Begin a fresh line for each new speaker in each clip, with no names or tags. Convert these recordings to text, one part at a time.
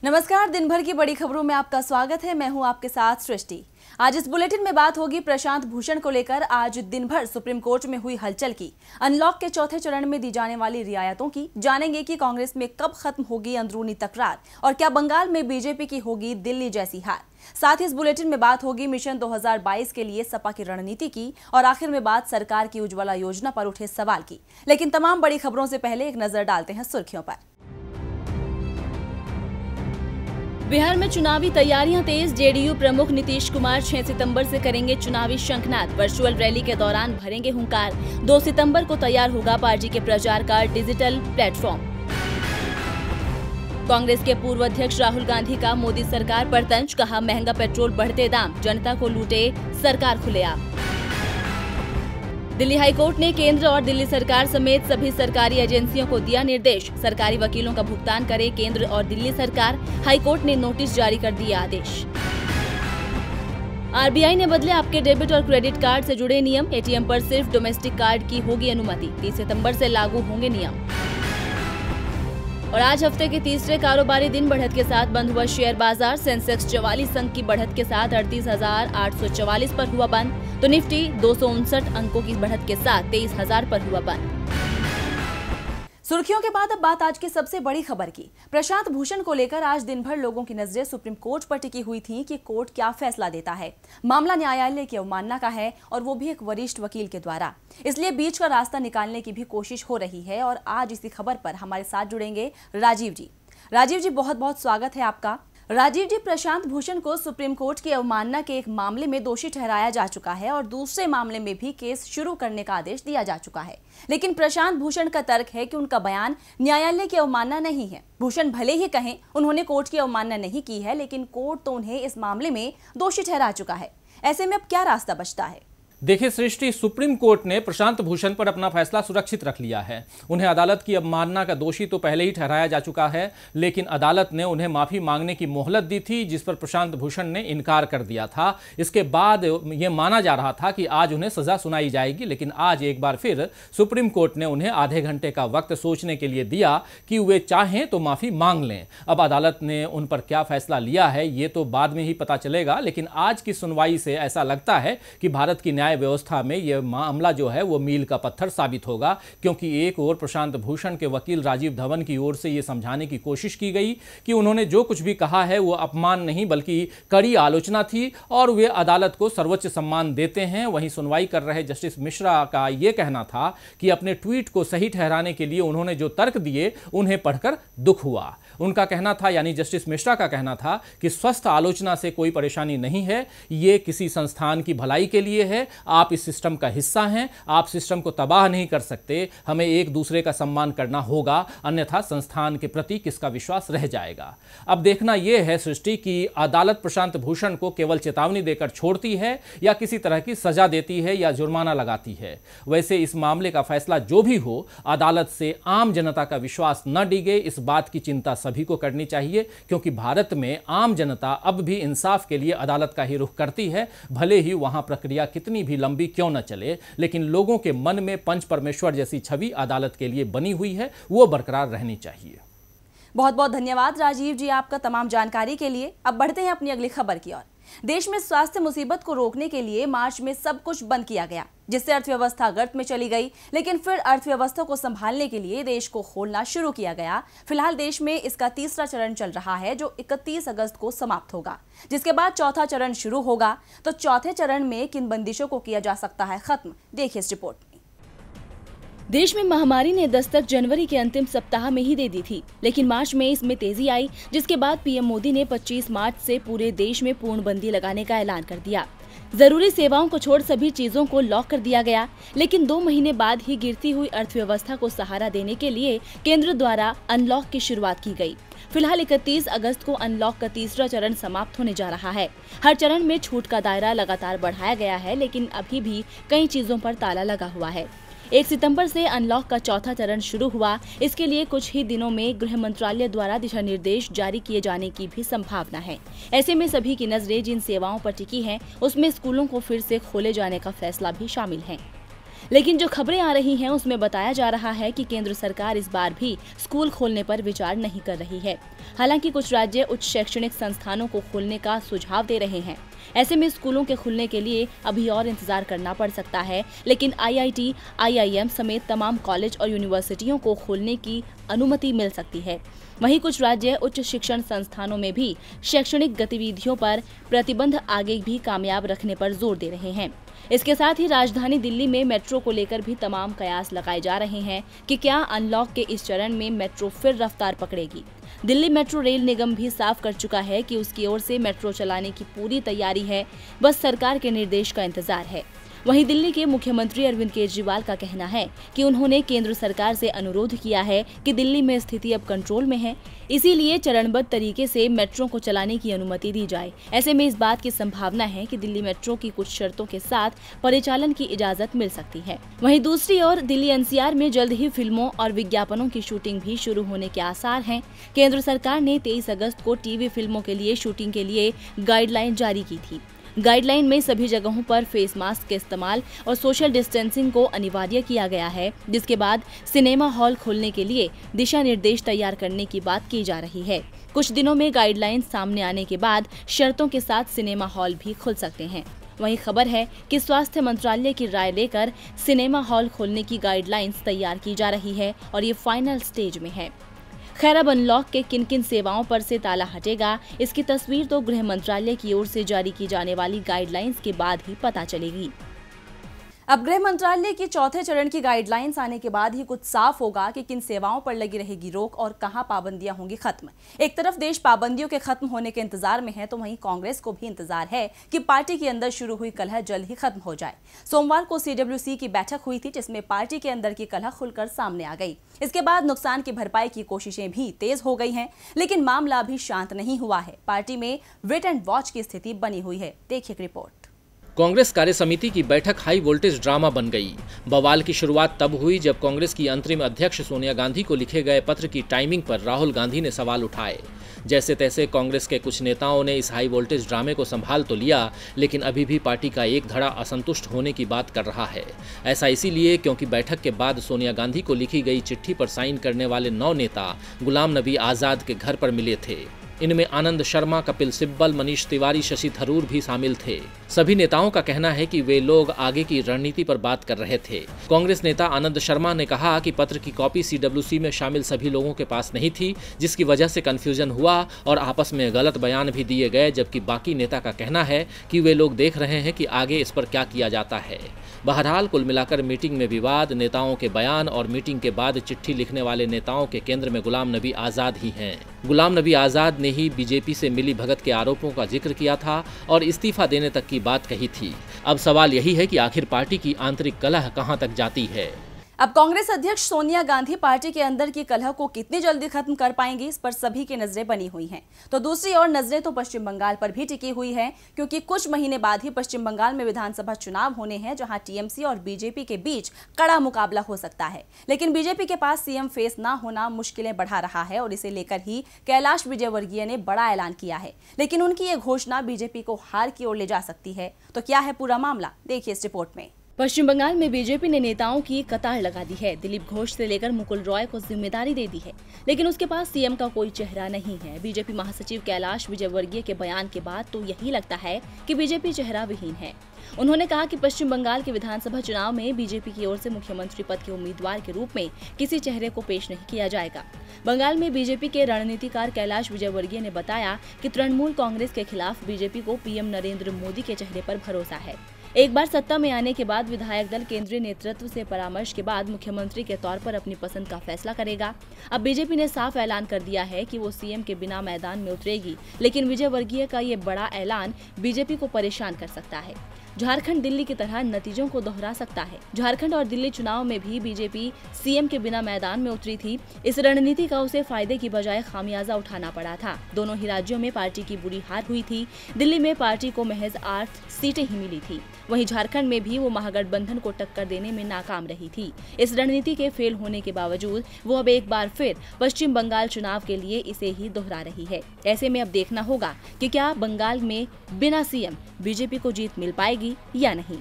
नमस्कार, दिन भर की बड़ी खबरों में आपका स्वागत है। मैं हूं आपके साथ सृष्टि। आज इस बुलेटिन में बात होगी प्रशांत भूषण को लेकर आज दिन भर सुप्रीम कोर्ट में हुई हलचल की, अनलॉक के चौथे चरण में दी जाने वाली रियायतों की, जानेंगे कि कांग्रेस में कब खत्म होगी अंदरूनी तकरार और क्या बंगाल में बीजेपी की होगी दिल्ली जैसी हार। साथ ही इस बुलेटिन में बात होगी मिशन 2022 के लिए सपा की रणनीति की और आखिर में बात सरकार की उज्ज्वला योजना पर उठे सवाल की। लेकिन तमाम बड़ी खबरों से पहले एक नजर डालते हैं सुर्खियों पर। बिहार में चुनावी तैयारियां तेज। जेडीयू प्रमुख नीतीश कुमार 6 सितंबर से करेंगे चुनावी शंखनाद। वर्चुअल रैली के दौरान भरेंगे हुंकार। 2 सितंबर को तैयार होगा पार्टी के प्रचार का डिजिटल प्लेटफॉर्म। कांग्रेस के पूर्व अध्यक्ष राहुल गांधी का मोदी सरकार पर तंज, कहा महंगा पेट्रोल, बढ़ते दाम, जनता को लूटे सरकार खुलेआम। दिल्ली हाईकोर्ट ने केंद्र और दिल्ली सरकार समेत सभी सरकारी एजेंसियों को दिया निर्देश, सरकारी वकीलों का भुगतान करे केंद्र और दिल्ली सरकार। हाईकोर्ट ने नोटिस जारी कर दिया आदेश। आरबीआई ने बदले आपके डेबिट और क्रेडिट कार्ड से जुड़े नियम। एटीएम पर सिर्फ डोमेस्टिक कार्ड की होगी अनुमति। 30 सितंबर से लागू होंगे नियम। और आज हफ्ते के तीसरे कारोबारी दिन बढ़त के साथ बंद हुआ शेयर बाजार। सेंसेक्स 44 अंक की बढ़त के साथ 38,844 पर हुआ बंद, तो निफ्टी 259 अंकों की बढ़त के साथ 23,000 पर हुआ बंद। सुर्खियों के बाद अब बात आज की सबसे बड़ी खबर की। प्रशांत भूषण को लेकर आज दिन भर लोगों की नजरें सुप्रीम कोर्ट पर टिकी हुई थी कि कोर्ट क्या फैसला देता है। मामला न्यायालय की अवमानना का है और वो भी एक वरिष्ठ वकील के द्वारा, इसलिए बीच का रास्ता निकालने की भी कोशिश हो रही है। और आज इसी खबर पर हमारे साथ जुड़ेंगे राजीव जी। राजीव जी, बहुत बहुत स्वागत है आपका। राजीव जी, प्रशांत भूषण को सुप्रीम कोर्ट की अवमानना के एक मामले में दोषी ठहराया जा चुका है और दूसरे मामले में भी केस शुरू करने का आदेश दिया जा चुका है। लेकिन प्रशांत भूषण का तर्क है कि उनका बयान न्यायालय की अवमानना नहीं है। भूषण भले ही कहें उन्होंने कोर्ट की अवमानना नहीं की है, लेकिन कोर्ट तो उन्हें इस मामले में दोषी ठहरा चुका है। ऐसे में अब क्या रास्ता बचता है?
देखिए सृष्टि, सुप्रीम कोर्ट ने प्रशांत भूषण पर अपना फैसला सुरक्षित रख लिया है। उन्हें अदालत की अवमानना का दोषी तो पहले ही ठहराया जा चुका है, लेकिन अदालत ने उन्हें माफी मांगने की मोहलत दी थी, जिस पर प्रशांत भूषण ने इनकार कर दिया था। इसके बाद यह माना जा रहा था कि आज उन्हें सजा सुनाई जाएगी, लेकिन आज एक बार फिर सुप्रीम कोर्ट ने उन्हें आधे घंटे का वक्त सोचने के लिए दिया कि वे चाहें तो माफी मांग लें। अब अदालत ने उन पर क्या फैसला लिया है ये तो बाद में ही पता चलेगा, लेकिन आज की सुनवाई से ऐसा लगता है कि भारत की न्याय व्यवस्था में यह मामला जो है वो मील का पत्थर साबित होगा, क्योंकि एक ओर प्रशांत भूषण के वकील राजीव धवन की ओर से यह समझाने की कोशिश की गई कि उन्होंने जो कुछ भी कहा है वो अपमान नहीं बल्कि कड़ी आलोचना थी और वे अदालत को सर्वोच्च सम्मान देते हैं। वहीं सुनवाई कर रहे जस्टिस मिश्रा का यह कहना था कि अपने ट्वीट को सही ठहराने के लिए उन्होंने जो तर्क दिए उन्हें पढ़कर दुख हुआ। उनका कहना था, यानी जस्टिस मिश्रा का कहना था कि स्वस्थ आलोचना से कोई परेशानी नहीं है, ये किसी संस्थान की भलाई के लिए है। आप इस सिस्टम का हिस्सा हैं, आप सिस्टम को तबाह नहीं कर सकते। हमें एक दूसरे का सम्मान करना होगा, अन्यथा संस्थान के प्रति किसका विश्वास रह जाएगा। अब देखना यह है सृष्टि कि अदालत प्रशांत भूषण को केवल चेतावनी देकर छोड़ती है या किसी तरह की सजा देती है या जुर्माना लगाती है। वैसे इस मामले का फैसला जो भी हो, अदालत से आम जनता का विश्वास न डिगे, इस बात की चिंता सभी को करनी चाहिए, क्योंकि भारत में आम जनता अब भी इंसाफ के लिए अदालत का ही रुख करती है। भले ही वहां प्रक्रिया कितनी भी लंबी क्यों न चले, लेकिन लोगों के मन में पंच परमेश्वर जैसी छवि अदालत के लिए बनी हुई है, वो बरकरार रहनी चाहिए।
बहुत बहुत धन्यवाद राजीव जी आपका तमाम जानकारी के लिए। अब बढ़ते हैं अपनी अगली खबर की ओर। देश में स्वास्थ्य मुसीबत को रोकने के लिए मार्च में सब कुछ बंद किया गया, जिससे अर्थव्यवस्था गर्त में चली गई। लेकिन फिर अर्थव्यवस्था को संभालने के लिए देश को खोलना शुरू किया गया। फिलहाल देश में इसका तीसरा चरण चल रहा है, जो 31 अगस्त को समाप्त होगा, जिसके बाद चौथा चरण शुरू होगा। तो चौथे चरण में किन बंदिशों को किया जा सकता है खत्म, देखिए इस रिपोर्ट में। देश में महामारी ने दस्तक जनवरी के अंतिम सप्ताह में ही दे दी थी, लेकिन मार्च में इसमें तेजी आई, जिसके बाद पीएम मोदी ने 25 मार्च से पूरे देश में पूर्णबंदी लगाने का ऐलान कर दिया। जरूरी सेवाओं को छोड़ सभी चीजों को लॉक कर दिया गया। लेकिन 2 महीने बाद ही गिरती हुई अर्थव्यवस्था को सहारा देने के लिए केंद्र द्वारा अनलॉक की शुरुआत की गई। फिलहाल 31 अगस्त को अनलॉक का तीसरा चरण समाप्त होने जा रहा है। हर चरण में छूट का दायरा लगातार बढ़ाया गया है, लेकिन अभी भी कई चीजों पर ताला लगा हुआ है। 1 सितंबर से अनलॉक का चौथा चरण शुरू हुआ। इसके लिए कुछ ही दिनों में गृह मंत्रालय द्वारा दिशा निर्देश जारी किए जाने की भी संभावना है। ऐसे में सभी की नजरें जिन सेवाओं पर टिकी हैं, उसमें स्कूलों को फिर से खोले जाने का फैसला भी शामिल है। लेकिन जो खबरें आ रही हैं उसमें बताया जा रहा है कि केंद्र सरकार इस बार भी स्कूल खोलने पर विचार नहीं कर रही है। हालांकि कुछ राज्य उच्च शैक्षणिक संस्थानों को खोलने का सुझाव दे रहे हैं। ऐसे में स्कूलों के खुलने के लिए अभी और इंतजार करना पड़ सकता है, लेकिन IIT, IIM समेत तमाम कॉलेज और यूनिवर्सिटियों को खोलने की अनुमति मिल सकती है। वहीं कुछ राज्य उच्च शिक्षण संस्थानों में भी शैक्षणिक गतिविधियों पर प्रतिबंध आगे भी कामयाब रखने पर जोर दे रहे हैं। इसके साथ ही राजधानी दिल्ली में मेट्रो को लेकर भी तमाम कयास लगाए जा रहे हैं कि क्या अनलॉक के इस चरण में मेट्रो फिर रफ्तार पकड़ेगी। दिल्ली मेट्रो रेल निगम भी साफ कर चुका है कि उसकी ओर से मेट्रो चलाने की पूरी तैयारी है, बस सरकार के निर्देश का इंतजार है। वहीं दिल्ली के मुख्यमंत्री अरविंद केजरीवाल का कहना है कि उन्होंने केंद्र सरकार से अनुरोध किया है कि दिल्ली में स्थिति अब कंट्रोल में है, इसीलिए चरणबद्ध तरीके से मेट्रो को चलाने की अनुमति दी जाए। ऐसे में इस बात की संभावना है कि दिल्ली मेट्रो की कुछ शर्तों के साथ परिचालन की इजाजत मिल सकती है। वहीं दूसरी ओर दिल्ली NCR में जल्द ही फिल्मों और विज्ञापनों की शूटिंग भी शुरू होने के आसार हैं। केंद्र सरकार ने 23 अगस्त को टीवी फिल्मों के लिए शूटिंग के लिए गाइडलाइन जारी की थी। गाइडलाइन में सभी जगहों पर फेस मास्क के इस्तेमाल और सोशल डिस्टेंसिंग को अनिवार्य किया गया है, जिसके बाद सिनेमा हॉल खोलने के लिए दिशा निर्देश तैयार करने की बात की जा रही है। कुछ दिनों में गाइडलाइन सामने आने के बाद शर्तों के साथ सिनेमा हॉल भी खुल सकते हैं। वहीं खबर है कि स्वास्थ्य मंत्रालय की राय लेकर सिनेमा हॉल खोलने की गाइडलाइंस तैयार की जा रही है और ये फाइनल स्टेज में है। खैर, अब अनलॉक के किन किन सेवाओं पर से ताला हटेगा, इसकी तस्वीर तो गृह मंत्रालय की ओर से जारी की जाने वाली गाइडलाइंस के बाद ही पता चलेगी। अब गृह मंत्रालय की चौथे चरण की गाइडलाइंस आने के बाद ही कुछ साफ होगा कि किन सेवाओं पर लगी रहेगी रोक और कहां पाबंदियां होंगी खत्म। एक तरफ देश पाबंदियों के खत्म होने के इंतजार में है, तो वहीं कांग्रेस को भी इंतजार है कि पार्टी के अंदर शुरू हुई कलह जल्द ही खत्म हो जाए। सोमवार को CWC की बैठक हुई थी, जिसमें पार्टी के अंदर की कलह खुलकर सामने आ गई। इसके बाद नुकसान की भरपाई की कोशिशें भी तेज हो गई हैं, लेकिन मामला अभी शांत नहीं हुआ है। पार्टी में वेट एंड वॉच की स्थिति बनी हुई है। देखिए रिपोर्ट।
कांग्रेस कार्य समिति की बैठक हाई वोल्टेज ड्रामा बन गई। बवाल की शुरुआत तब हुई जब कांग्रेस की अंतरिम अध्यक्ष सोनिया गांधी को लिखे गए पत्र की टाइमिंग पर राहुल गांधी ने सवाल उठाए। जैसे तैसे कांग्रेस के कुछ नेताओं ने इस हाई वोल्टेज ड्रामे को संभाल तो लिया, लेकिन अभी भी पार्टी का एक धड़ा असंतुष्ट होने की बात कर रहा है। ऐसा इसीलिए क्योंकि बैठक के बाद सोनिया गांधी को लिखी गई चिट्ठी पर साइन करने वाले 9 नेता गुलाम नबी आजाद के घर पर मिले थे। इनमें आनंद शर्मा, कपिल सिब्बल, मनीष तिवारी, शशि थरूर भी शामिल थे। सभी नेताओं का कहना है कि वे लोग आगे की रणनीति पर बात कर रहे थे। कांग्रेस नेता आनंद शर्मा ने कहा कि पत्र की कॉपी CWC में शामिल सभी लोगों के पास नहीं थी, जिसकी वजह से कंफ्यूजन हुआ और आपस में गलत बयान भी दिए गए, जबकि बाकी नेता का कहना है कि वे लोग देख रहे हैं कि आगे इस पर क्या किया जाता है। बहरहाल कुल मिलाकर मीटिंग में विवाद, नेताओं के बयान और मीटिंग के बाद चिट्ठी लिखने वाले नेताओं के केंद्र में गुलाम नबी आजाद ही हैं। गुलाम नबी आजाद ने ही बीजेपी से मिली भगत के आरोपों का जिक्र किया था और इस्तीफा देने तक की बात कही थी। अब सवाल यही है कि आखिर पार्टी की आंतरिक कलह कहां तक जाती है।
अब कांग्रेस अध्यक्ष सोनिया गांधी पार्टी के अंदर की कलह को कितनी जल्दी खत्म कर पाएंगी, इस पर सभी की नजरें बनी हुई हैं। तो दूसरी ओर नजरें तो पश्चिम बंगाल पर भी टिकी हुई हैं, क्योंकि कुछ महीने बाद ही पश्चिम बंगाल में विधानसभा चुनाव होने हैं, जहां TMC और बीजेपी के बीच कड़ा मुकाबला हो सकता है। लेकिन बीजेपी के पास CM फेस न होना मुश्किलें बढ़ा रहा है और इसे लेकर ही कैलाश विजयवर्गीय ने बड़ा ऐलान किया है। लेकिन उनकी ये घोषणा बीजेपी को हार की ओर ले जा सकती है। तो क्या है पूरा मामला, देखिए इस रिपोर्ट में। पश्चिम बंगाल में बीजेपी ने नेताओं की कतार लगा दी है। दिलीप घोष से लेकर मुकुल रॉय को जिम्मेदारी दे दी है, लेकिन उसके पास CM का कोई चेहरा नहीं है। बीजेपी महासचिव कैलाश विजयवर्गीय के बयान के बाद तो यही लगता है कि बीजेपी चेहरा विहीन है। उन्होंने कहा कि पश्चिम बंगाल के विधानसभा चुनाव में बीजेपी की ओर से मुख्यमंत्री पद के उम्मीदवार के रूप में किसी चेहरे को पेश नहीं किया जाएगा। बंगाल में बीजेपी के रणनीतिकार कैलाश विजयवर्गीय ने बताया कि तृणमूल कांग्रेस के खिलाफ बीजेपी को PM नरेंद्र मोदी के चेहरे पर भरोसा है। एक बार सत्ता में आने के बाद विधायक दल केंद्रीय नेतृत्व से परामर्श के बाद मुख्यमंत्री के तौर पर अपनी पसंद का फैसला करेगा। अब बीजेपी ने साफ ऐलान कर दिया है कि वो CM के बिना मैदान में उतरेगी, लेकिन विजयवर्गीय का ये बड़ा ऐलान बीजेपी को परेशान कर सकता है। झारखंड दिल्ली की तरह नतीजों को दोहरा सकता है। झारखंड और दिल्ली चुनाव में भी बीजेपी CM के बिना मैदान में उतरी थी। इस रणनीति का उसे फायदे की बजाय खामियाजा उठाना पड़ा था। दोनों ही राज्यों में पार्टी की बुरी हार हुई थी। दिल्ली में पार्टी को महज 8 सीटें ही मिली थी। वहीं झारखंड में भी वो महागठबंधन को टक्कर देने में नाकाम रही थी। इस रणनीति के फेल होने के बावजूद वो अब एक बार फिर पश्चिम बंगाल चुनाव के लिए इसे ही दोहरा रही है। ऐसे में अब देखना होगा कि क्या बंगाल में बिना CM बीजेपी को जीत मिल पाएगी या नहीं।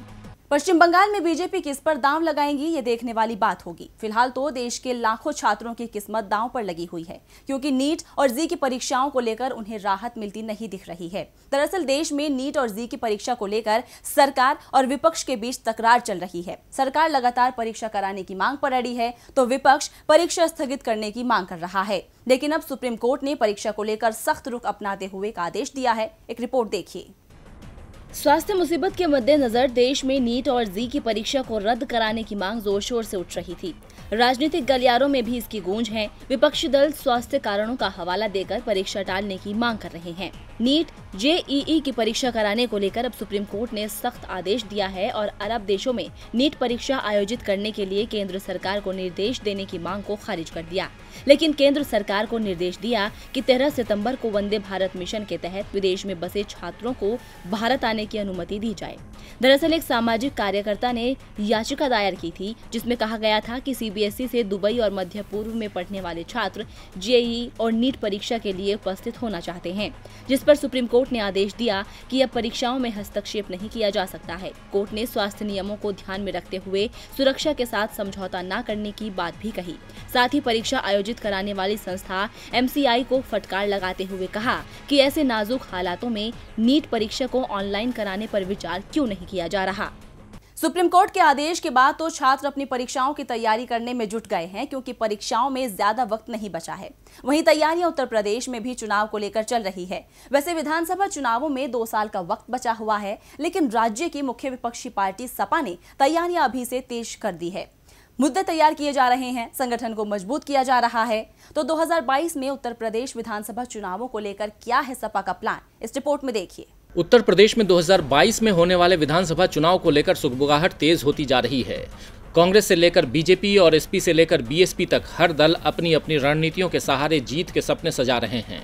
पश्चिम बंगाल में बीजेपी किस पर दांव लगाएंगी, ये देखने वाली बात होगी। फिलहाल तो देश के लाखों छात्रों की किस्मत दांव पर लगी हुई है, क्योंकि नीट और जी की परीक्षाओं को लेकर उन्हें राहत मिलती नहीं दिख रही है। दरअसल देश में नीट और जी की परीक्षा को लेकर सरकार और विपक्ष के बीच तकरार चल रही है। सरकार लगातार परीक्षा कराने की मांग पर अड़ी है, तो विपक्ष परीक्षा स्थगित करने की मांग कर रहा है। लेकिन अब सुप्रीम कोर्ट ने परीक्षा को लेकर सख्त रुख अपनाते हुए एक आदेश दिया है। एक रिपोर्ट देखिए। स्वास्थ्य मुसीबत के मद्देनजर देश में नीट और जी की परीक्षा को रद्द कराने की मांग जोर शोर से उठ रही थी। राजनीतिक गलियारों में भी इसकी गूंज है। विपक्षी दल स्वास्थ्य कारणों का हवाला देकर परीक्षा टालने की मांग कर रहे हैं। नीट जेईई की परीक्षा कराने को लेकर अब सुप्रीम कोर्ट ने सख्त आदेश दिया है और अरब देशों में नीट परीक्षा आयोजित करने के लिए केंद्र सरकार को निर्देश देने की मांग को खारिज कर दिया। लेकिन केंद्र सरकार को निर्देश दिया कि 13 सितंबर को वंदे भारत मिशन के तहत विदेश में बसे छात्रों को भारत आने की अनुमति दी जाए। दरअसल एक सामाजिक कार्यकर्ता ने याचिका दायर की थी, जिसमें कहा गया था कि सीबीएसई से दुबई और मध्य पूर्व में पढ़ने वाले छात्र जेईई और नीट परीक्षा के लिए उपस्थित होना चाहते हैं, जिस पर सुप्रीम कोर्ट ने आदेश दिया कि अब परीक्षाओं में हस्तक्षेप नहीं किया जा सकता है। कोर्ट ने स्वास्थ्य नियमों को ध्यान में रखते हुए सुरक्षा के साथ समझौता न करने की बात भी कही। साथ ही परीक्षा आयोजित कराने वाली संस्था एमसीआई को फटकार लगाते हुए कहा कि ऐसे नाजुक हालातों में नीट परीक्षा को ऑनलाइन कराने पर विचार क्यों नहीं किया जा रहा। सुप्रीम कोर्ट के आदेश के बाद तो छात्र अपनी परीक्षाओं की तैयारी करने में जुट गए हैं, क्योंकि परीक्षाओं में ज्यादा वक्त नहीं बचा है। वहीं तैयारियां उत्तर प्रदेश में भी चुनाव को लेकर चल रही है। वैसे विधानसभा चुनावों में 2 साल का वक्त बचा हुआ है, लेकिन राज्य की मुख्य विपक्षी पार्टी सपा ने तैयारियां अभी से तेज कर दी है। मुद्दे तैयार किए जा रहे हैं, संगठन को मजबूत किया जा रहा है। तो 2022 में उत्तर प्रदेश विधानसभा चुनावों को लेकर क्या है सपा का प्लान, इस रिपोर्ट में देखिए।
उत्तर प्रदेश में 2022 में होने वाले विधानसभा चुनाव को लेकर सुगबुगाहट तेज होती जा रही है। कांग्रेस से लेकर बीजेपी और एसपी से लेकर बीएसपी तक हर दल अपनी अपनी रणनीतियों के सहारे जीत के सपने सजा रहे हैं।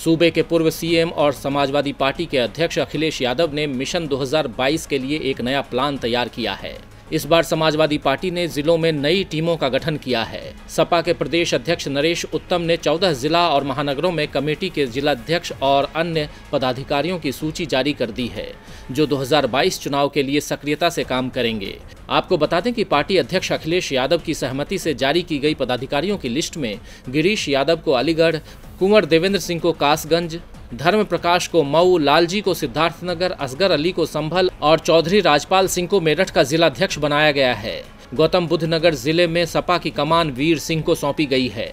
सूबे के पूर्व सीएम और समाजवादी पार्टी के अध्यक्ष अखिलेश यादव ने मिशन 2022 के लिए एक नया प्लान तैयार किया है। इस बार समाजवादी पार्टी ने जिलों में नई टीमों का गठन किया है। सपा के प्रदेश अध्यक्ष नरेश उत्तम ने 14 जिला और महानगरों में कमेटी के जिलाध्यक्ष और अन्य पदाधिकारियों की सूची जारी कर दी है, जो 2022 चुनाव के लिए सक्रियता से काम करेंगे। आपको बता दें कि पार्टी अध्यक्ष अखिलेश यादव की सहमति से जारी की गई पदाधिकारियों की लिस्ट में गिरीश यादव को अलीगढ़, कुंवर देवेंद्र सिंह को कासगंज, धर्म प्रकाश को मऊ, लालजी को सिद्धार्थनगर, असगर अली को संभल और चौधरी राजपाल सिंह को मेरठ का जिलाध्यक्ष बनाया गया है। गौतम बुद्ध नगर जिले में सपा की कमान वीर सिंह को सौंपी गई है।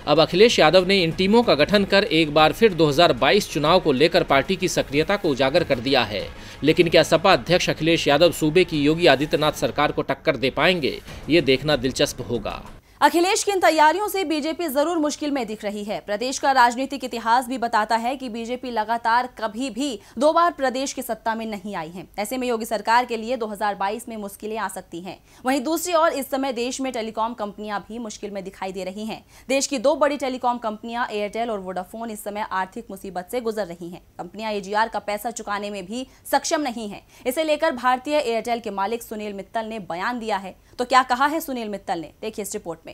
अब अखिलेश यादव ने इन टीमों का गठन कर एक बार फिर 2022 चुनाव को लेकर पार्टी की सक्रियता को उजागर कर दिया है। लेकिन क्या सपा अध्यक्ष अखिलेश यादव सूबे की योगी आदित्यनाथ सरकार को टक्कर दे पाएंगे, ये देखना दिलचस्प होगा।
अखिलेश की इन तैयारियों से बीजेपी जरूर मुश्किल में दिख रही है। प्रदेश का राजनीतिक इतिहास भी बताता है कि बीजेपी लगातार कभी भी 2 बार प्रदेश की सत्ता में नहीं आई है। ऐसे में योगी सरकार के लिए 2022 में मुश्किलें आ सकती हैं। वहीं दूसरी ओर इस समय देश में टेलीकॉम कंपनियां भी मुश्किल में दिखाई दे रही हैं। देश की 2 बड़ी टेलीकॉम कंपनियां एयरटेल और वोडाफोन इस समय आर्थिक मुसीबत से गुजर रही हैं। कंपनियां एजीआर का पैसा चुकाने में भी सक्षम नहीं है। इसे लेकर भारतीय एयरटेल के मालिक सुनील मित्तल ने बयान दिया है। तो क्या कहा है सुनील मित्तल ने, देखिए इस रिपोर्ट में।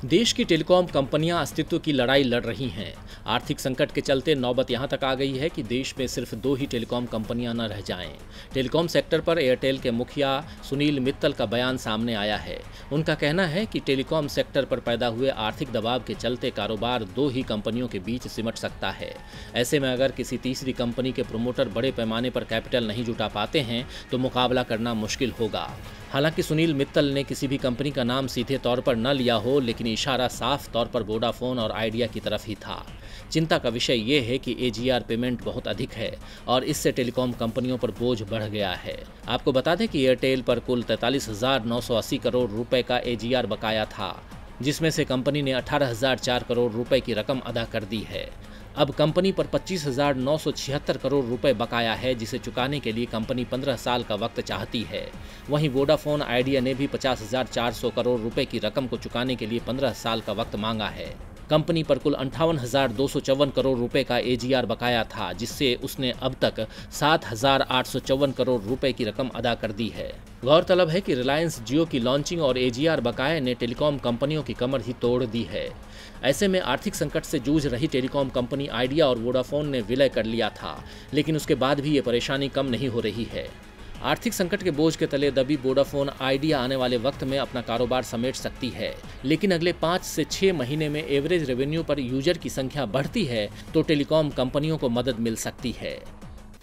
देश की टेलीकॉम कंपनियां अस्तित्व की लड़ाई लड़ रही हैं। आर्थिक संकट के चलते नौबत यहां तक आ गई है कि देश में सिर्फ 2 ही टेलीकॉम कंपनियां न रह जाएं। टेलीकॉम सेक्टर पर एयरटेल के मुखिया सुनील मित्तल का बयान सामने आया है। उनका कहना है कि टेलीकॉम सेक्टर पर पैदा हुए आर्थिक दबाव के चलते कारोबार 2 ही कंपनियों के बीच सिमट सकता है। ऐसे में अगर किसी तीसरी कंपनी के प्रमोटर बड़े पैमाने पर कैपिटल नहीं जुटा पाते हैं तो मुकाबला करना मुश्किल होगा। हालांकि सुनील मित्तल ने किसी भी कंपनी का नाम सीधे तौर पर न लिया हो, लेकिन इशारा साफ तौर पर वोडाफोन और आइडिया की तरफ ही था। चिंता का विषय ये है कि एजीआर पेमेंट बहुत अधिक है और इससे टेलीकॉम कंपनियों पर बोझ बढ़ गया है। आपको बता दें कि एयरटेल पर कुल 43,980 करोड़ रुपए का एजीआर बकाया था, जिसमें से कंपनी ने 18,004 करोड़ रुपए की रकम अदा कर दी है। अब कंपनी पर 25,976 करोड़ रुपए बकाया है, जिसे चुकाने के लिए कंपनी 15 साल का वक्त चाहती है। वहीं वोडाफोन आइडिया ने भी 50,400 करोड़ रुपए की रकम को चुकाने के लिए 15 साल का वक्त मांगा है। कंपनी पर कुल 58,254 करोड़ रुपए का एजीआर बकाया था, जिससे उसने अब तक 7,854 करोड़ रुपए की रकम अदा कर दी है। गौरतलब है कि रिलायंस जियो की लॉन्चिंग और एजीआर बकाये ने टेलीकॉम कंपनियों की कमर ही तोड़ दी है। ऐसे में आर्थिक संकट से जूझ रही टेलीकॉम कंपनी आइडिया और वोडाफोन ने विलय कर लिया था, लेकिन उसके बाद भी ये परेशानी कम नहीं हो रही है। आर्थिक संकट के बोझ के तले दबी वोडाफोन आइडिया आने वाले वक्त में अपना कारोबार समेट सकती है, लेकिन अगले 5 से 6 महीने में एवरेज रेवेन्यू पर यूजर की संख्या बढ़ती है तो टेलीकॉम कंपनियों को मदद मिल सकती है।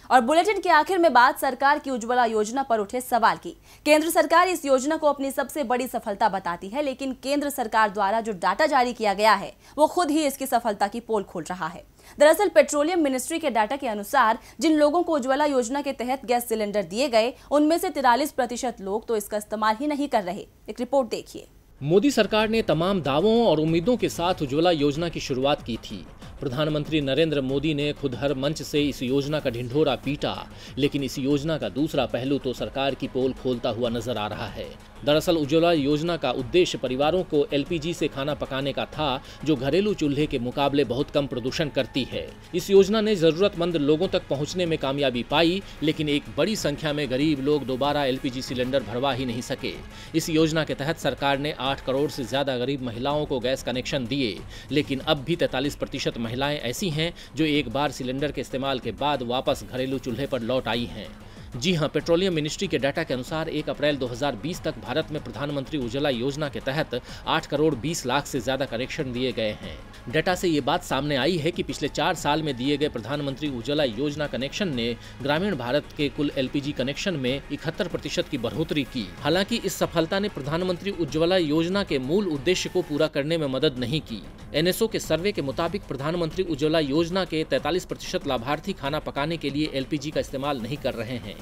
और बुलेटिन के आखिर में बात सरकार की उज्ज्वला योजना पर उठे सवाल की। केंद्र सरकार इस योजना को अपनी सबसे बड़ी सफलता बताती है, लेकिन केंद्र सरकार द्वारा जो डाटा जारी किया गया है वो खुद ही इसकी सफलता की पोल खोल रहा है। दरअसल पेट्रोलियम मिनिस्ट्री के डाटा के अनुसार जिन लोगों को उज्ज्वला योजना के तहत गैस सिलेंडर दिए गए, उनमें से 43% लोग तो इसका इस्तेमाल ही नहीं कर रहे। एक रिपोर्ट देखिए।
मोदी सरकार ने तमाम दावों और उम्मीदों के साथ उज्ज्वला योजना की शुरुआत की थी। प्रधानमंत्री नरेंद्र मोदी ने खुद हर मंच से इस योजना का ढिंढोरा पीटा, लेकिन इस योजना का दूसरा पहलू तो सरकार की पोल खोलता हुआ नजर आ रहा है। दरअसल उज्ज्वला योजना का उद्देश्य परिवारों को एलपीजी से खाना पकाने का था, जो घरेलू चूल्हे के मुकाबले बहुत कम प्रदूषण करती है। इस योजना ने जरूरतमंद लोगों तक पहुंचने में कामयाबी पाई, लेकिन एक बड़ी संख्या में गरीब लोग दोबारा एलपीजी सिलेंडर भरवा ही नहीं सके। इस योजना के तहत सरकार ने 8 करोड़ से ज्यादा गरीब महिलाओं को गैस कनेक्शन दिए, लेकिन अब भी 43% महिलाएं ऐसी हैं जो एक बार सिलेंडर के इस्तेमाल के बाद वापस घरेलू चूल्हे पर लौट आई हैं। जी हां, पेट्रोलियम मिनिस्ट्री के डाटा के अनुसार 1 अप्रैल 2020 तक भारत में प्रधानमंत्री उज्ज्वला योजना के तहत 8 करोड़ 20 लाख से ज्यादा कनेक्शन दिए गए हैं। डाटा से ये बात सामने आई है कि पिछले 4 साल में दिए गए प्रधानमंत्री उज्ज्वला योजना कनेक्शन ने ग्रामीण भारत के कुल एलपीजी कनेक्शन में 71% की बढ़ोतरी की। हालांकि इस सफलता ने प्रधानमंत्री उज्ज्वला योजना के मूल उद्देश्य को पूरा करने में मदद नहीं की। एनएसओ के सर्वे के मुताबिक प्रधानमंत्री उज्ज्वला योजना के 43% लाभार्थी खाना पकाने के लिए एलपीजी का इस्तेमाल नहीं कर रहे हैं।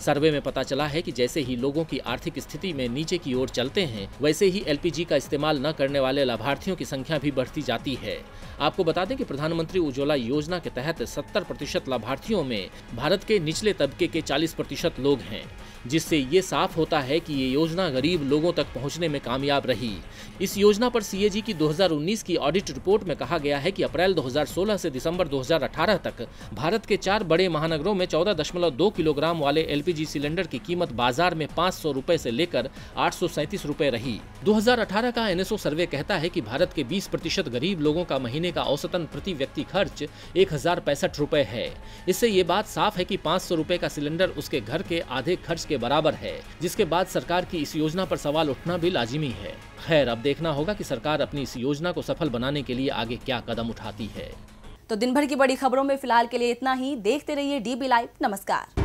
सर्वे में पता चला है कि जैसे ही लोगों की आर्थिक स्थिति में नीचे की ओर चलते हैं, वैसे ही एलपीजी का इस्तेमाल न करने वाले लाभार्थियों की संख्या भी बढ़ती जाती है। आपको बता दें कि प्रधानमंत्री उज्ज्वला योजना के तहत 70% लाभार्थियों में भारत के निचले तबके के 40% लोग हैं, जिससे ये साफ होता है कि ये योजना गरीब लोगों तक पहुंचने में कामयाब रही। इस योजना पर सीएजी की 2019 की ऑडिट रिपोर्ट में कहा गया है कि अप्रैल 2016 से दिसंबर 2018 तक भारत के 4 बड़े महानगरों में 14.2 किलोग्राम वाले एलपीजी सिलेंडर की कीमत बाजार में 500 रुपए से लेकर 837 रुपए रही। 2018 का एनएसओ सर्वे कहता है कि भारत के 20% गरीब लोगों का महीने का औसतन प्रति व्यक्ति खर्च 1065 रुपए है। इससे ये बात साफ है कि 500 रुपए का सिलेंडर उसके घर के आधे खर्च के बराबर है, जिसके बाद सरकार की इस योजना पर सवाल उठना भी लाजिमी है। खैर, अब देखना होगा कि सरकार अपनी इस योजना को सफल बनाने के लिए आगे क्या कदम उठाती है।
तो दिन भर की बड़ी खबरों में फिलहाल के लिए इतना ही। देखते रहिए डीबी लाइव। नमस्कार।